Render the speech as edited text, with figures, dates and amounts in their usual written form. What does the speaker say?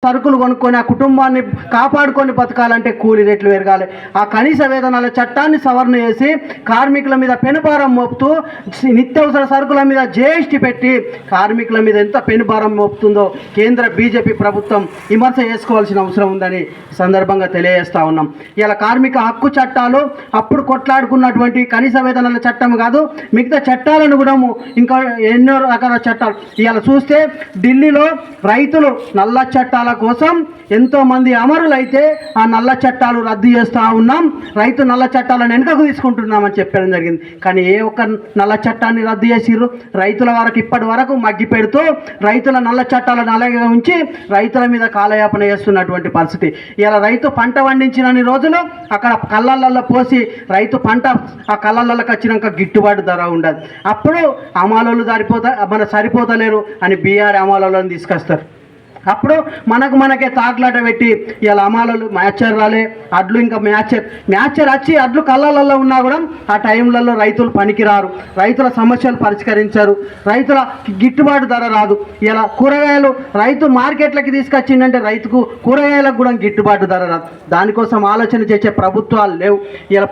సరుకులు కొనుక్కొని ఆ కుటుంబాన్ని కాపాడుకొని బతకాలంటే కూలీ రేట్లు పెరగాలి. ఆ కనీస వేతనాల చట్టాన్ని సవరణ చేసి కార్మికుల మీద పెనుభారం మోపుతూ నిత్యావసర సరుకుల మీద జీఎస్టీ పెట్టి కార్మికుల మీద ఎంత పెనుభారం మోపుతుందో కేంద్ర బీజేపీ ప్రభుత్వం విమర్శ చేసుకోవాల్సిన అవసరం ఉందని సందర్భంగా తెలియజేస్తూ ఉన్నాం. ఇలా కార్మిక హక్కు చట్టాలు అప్పుడు కొట్లాడుకున్నటువంటి కనీస వేతనాల చట్టం కాదు, మిగతా చట్టాలను కూడా ఇంకా ఎన్నో రకాల చట్టాలు ఇలా చూస్తే ఢిల్లీలో రైతులు నల్ల చట్టాల కోసం ఎంతో మంది అమరులైతే ఆ నల్ల చట్టాలు రద్దు చేస్తూ ఉన్నాం, రైతు నల్ల చట్టాలను వెనుకకు తీసుకుంటున్నామని చెప్పడం జరిగింది. కానీ ఏ ఒక్క నల్ల చట్టాన్ని రద్దు చేసిర్రు? రైతుల వరకు ఇప్పటి వరకు మగ్గి పెడుతూ రైతుల నల్ల చట్టాలను అలాగే ఉంచి రైతుల మీద కాలయాపన చేస్తున్నటువంటి పరిస్థితి. ఇలా రైతు పంట పండించినన్ని రోజులు అక్కడ కళ్ళల్లో పోసి రైతు పంట ఆ కళ్ళల్లోకి వచ్చినాక గిట్టుబాటు ధర ఉండదు. అప్పుడు అమాలోళ్ళు సరిపోతలేరు అని బీఆర్ అమాలోళ్ళని తీసుకొస్తారు. అప్పుడు మనకే తాకులాట పెట్టి ఇలా అమాలు మ్యాచర్ రాలే, అడ్లు ఇంకా మ్యాచర్ వచ్చి అడ్లు కళ్ళల్లో ఉన్నా కూడా ఆ టైంలలో రైతులు పనికిరారు, రైతుల సమస్యలు పరిష్కరించారు, రైతుల గిట్టుబాటు ధర రాదు. ఇలా కూరగాయలు రైతు మార్కెట్లకి తీసుకొచ్చిందంటే రైతుకు కూరగాయలకు కూడా గిట్టుబాటు ధర రాదు. దానికోసం ఆలోచన చేసే ప్రభుత్వాలు లేవు. ఇలా